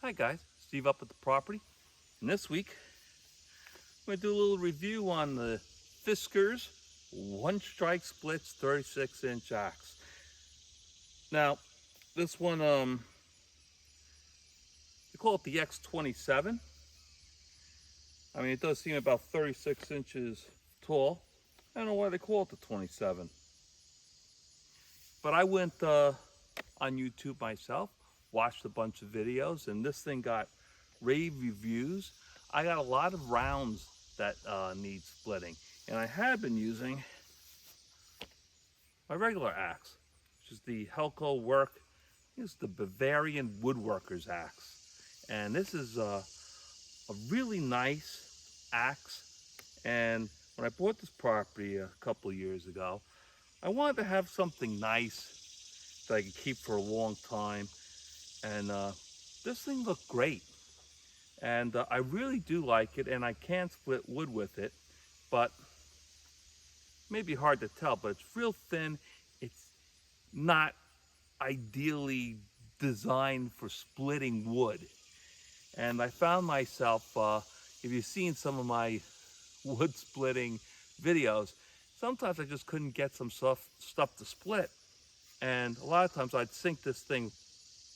Hi guys, Steve up at the property. And this week, I'm going to do a little review on the Fiskars One Strike Splits 36-inch axe. Now, this one, they call it the X27. I mean, it does seem about 36 inches tall. I don't know why they call it the 27. But I went on YouTube myself, watched a bunch of videos, and this thing got rave reviews. I got a lot of rounds that need splitting, and I have been using my regular axe, which is the Helko Werk. This is the Bavarian Woodworker's axe, and this is a really nice axe. And when I bought this property a couple of years ago, I wanted to have something nice that I could keep for a long time, and this thing looked great. And I really do like it, and I can split wood with it, but maybe hard to tell, but it's real thin. It's not ideally designed for splitting wood. And I found myself, if you've seen some of my wood splitting videos, sometimes I just couldn't get some stuff to split. And a lot of times I'd sink this thing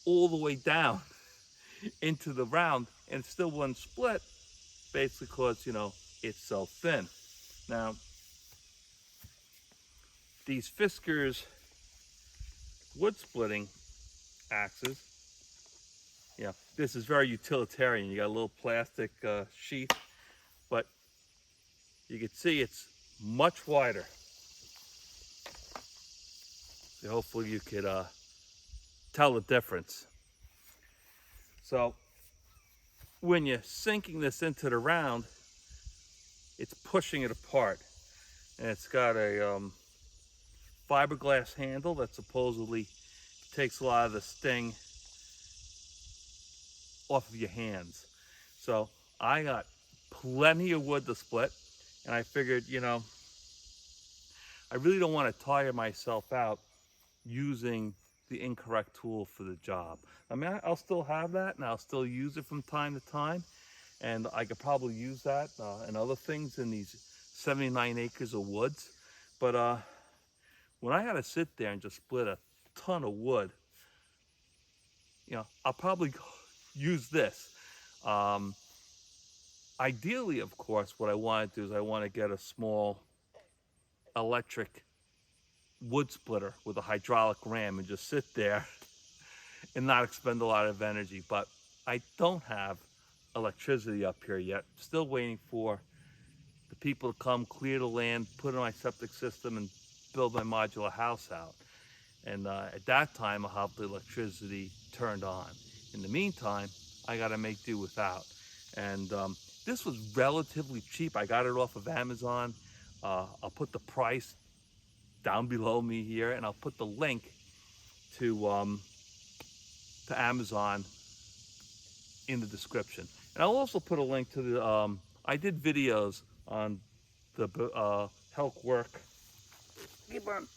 all the way down into the round and it still wouldn't split, basically because, you know, it's so thin. Now, these Fiskars wood splitting axes, yeah, this is very utilitarian. You got a little plastic sheath, but you can see it's much wider. So hopefully you could tell the difference. So when you're sinking this into the round, it's pushing it apart. And it's got a fiberglass handle that supposedly takes a lot of the sting off of your hands. So I got plenty of wood to split, and I figured, you know, I really don't want to tire myself out using the incorrect tool for the job. I mean, I'll still have that, and I'll still use it from time to time, and I could probably use that and other things in these 79 acres of woods. But when I got to sit there and just split a ton of wood, you know, I'll probably use this. Ideally, of course, what I want to do is I want to get a small electric wood splitter with a hydraulic ram and just sit there and not expend a lot of energy. But I don't have electricity up here yet. Still waiting for the people to come clear the land, put in my septic system, and build my modular house out. And at that time, I'll have the electricity turned on. In the meantime, I got to make do without. And this was relatively cheap. I got it off of Amazon. I'll put the price down below me here, and I'll put the link to Amazon in the description. And I'll also put a link to the, I did videos on the Helko Werk, keep on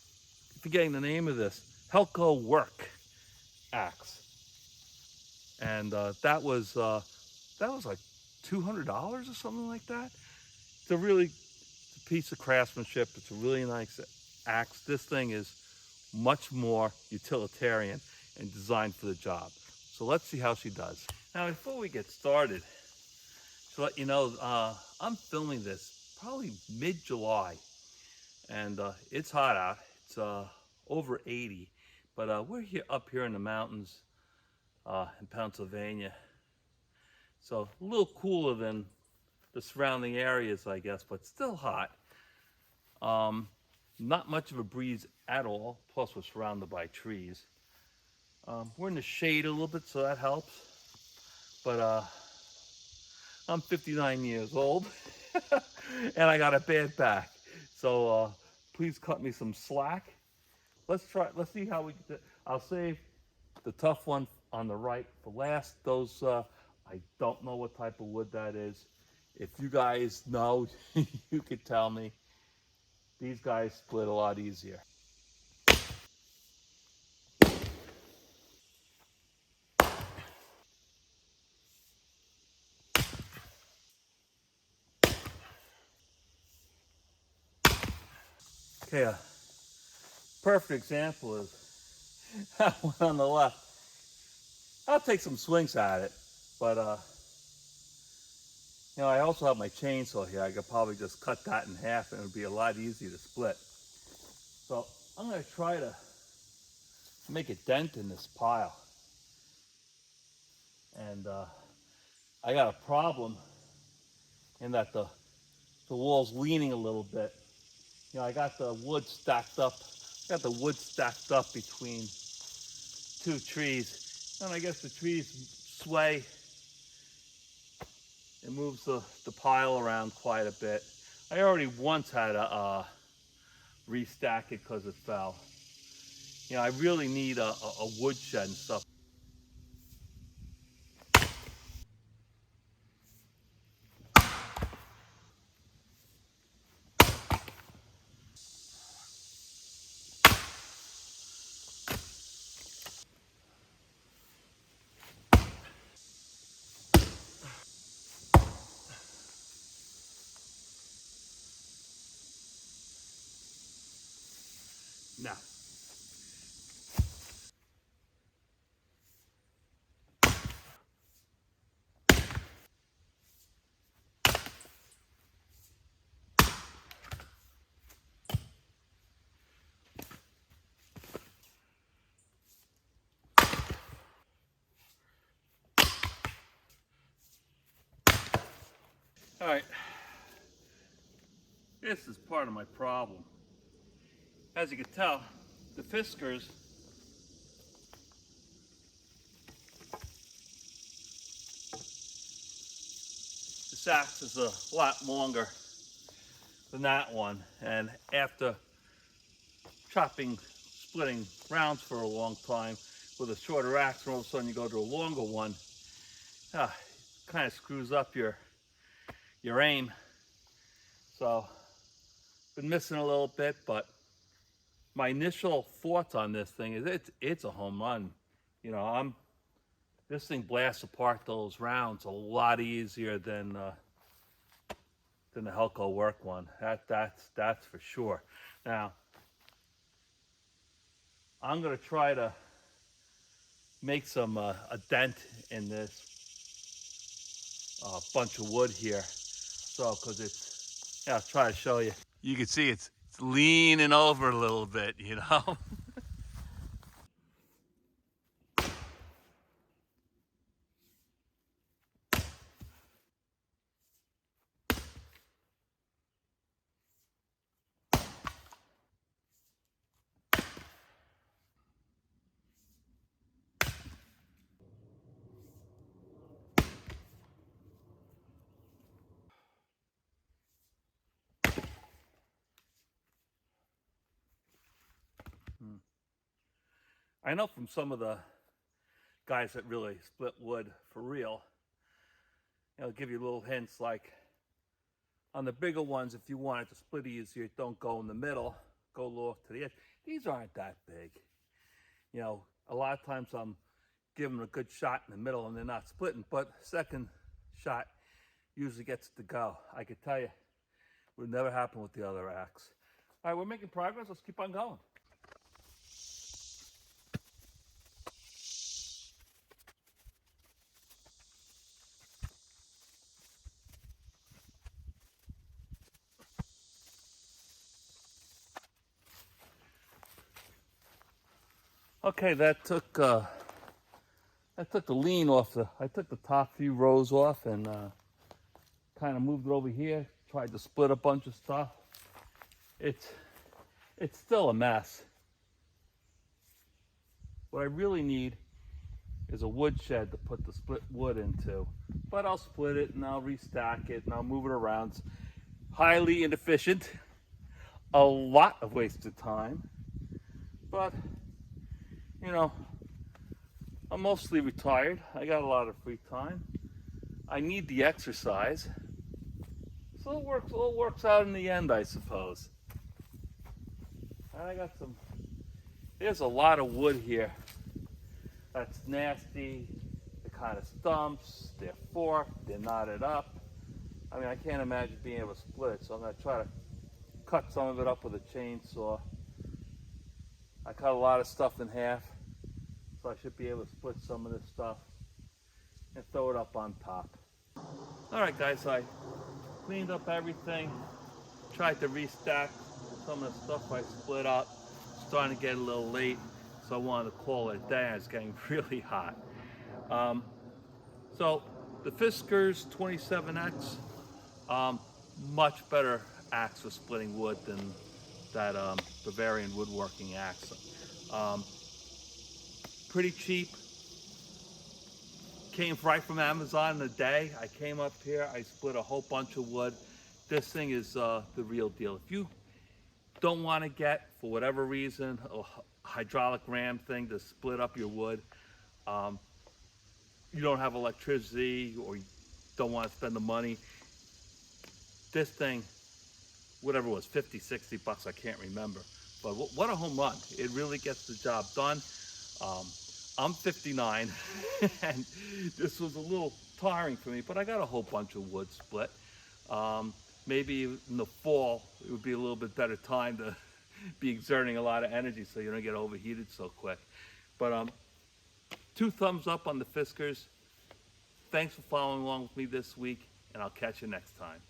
forgetting the name of this, Helko Werk axe. And that was like $200 or something like that. It's a piece of craftsmanship. It's a really nice axe. This thing is much more utilitarian and designed for the job. So let's see how she does. Now, before we get started, to let you know, I'm filming this probably mid-July, and it's hot out. It's over 80, but we're up here in the mountains in Pennsylvania, so a little cooler than the surrounding areas, I guess, but still hot. Not much of a breeze at all, plus we're surrounded by trees. We're in the shade a little bit, so that helps. But I'm 59 years old, and I got a bad back. So please cut me some slack. Let's see how we get. I'll save the tough one on the right for last. Those, I don't know what type of wood that is. If you guys know, you could tell me. These guys split a lot easier. Okay, a perfect example is that one on the left. I'll take some swings at it, but I also have my chainsaw here. I could probably just cut that in half and it would be a lot easier to split. So I'm going to try to make a dent in this pile. And I got a problem in that the wall's leaning a little bit. I got the wood stacked up. Between two trees. And I guess the trees sway. It moves the pile around quite a bit. I already once had to restack it because it fell. I really need a woodshed and stuff. Now, all right, this is part of my problem. As you can tell, the Fiskars this axe is a lot longer than that one, and after splitting rounds for a long time with a shorter axe, and all of a sudden you go to a longer one, kind of screws up your aim. So, been missing a little bit, but my initial thoughts on this thing is it's a home run. This thing blasts apart those rounds a lot easier than the Helko Werk one. That's for sure. Now, I'm gonna try to make some a dent in this bunch of wood here. So, because I'll try to show you. You can see it's leaning over a little bit, I know from some of the guys that really split wood for real, give you little hints like on the bigger ones, if you want it to split easier, don't go in the middle, go off to the edge. These aren't that big. A lot of times I'm giving them a good shot in the middle and they're not splitting, but second shot usually gets to go. I could tell you, it would never happen with the other axe. All right, we're making progress. Let's keep on going. Okay, that took the lean off I took the top few rows off and kind of moved it over here. Tried to split a bunch of stuff. It's still a mess. What I really need is a woodshed to put the split wood into. But I'll split it and I'll restack it and I'll move it around. It's highly inefficient. A lot of wasted time. But I'm mostly retired. I got a lot of free time. I need the exercise. So it works out in the end, I suppose. I got there's a lot of wood here. That's nasty. It kind of stumps. They're forked. They're knotted up. I can't imagine being able to split it, so I'm going to try to cut some of it up with a chainsaw. I cut a lot of stuff in half, so I should be able to split some of this stuff and throw it up on top. Alright guys, I cleaned up everything, tried to restack some of the stuff I split up. Starting to get a little late, so I wanted to call it a day. It's getting really hot. So the Fiskars X27, much better axe for splitting wood than that Bavarian woodworking axe. Pretty cheap. Came right from Amazon in a day. I came up here, I split a whole bunch of wood. This thing is the real deal. If you don't want to get, for whatever reason, a hydraulic ram thing to split up your wood, you don't have electricity or you don't want to spend the money, this thing, whatever it was, 50, 60 bucks, I can't remember. But what a home run. It really gets the job done. I'm 59 and this was a little tiring for me, but I got a whole bunch of wood split. Maybe in the fall, it would be a little bit better time to be exerting a lot of energy so you don't get overheated so quick. But 2 thumbs up on the Fiskars. Thanks for following along with me this week, and I'll catch you next time.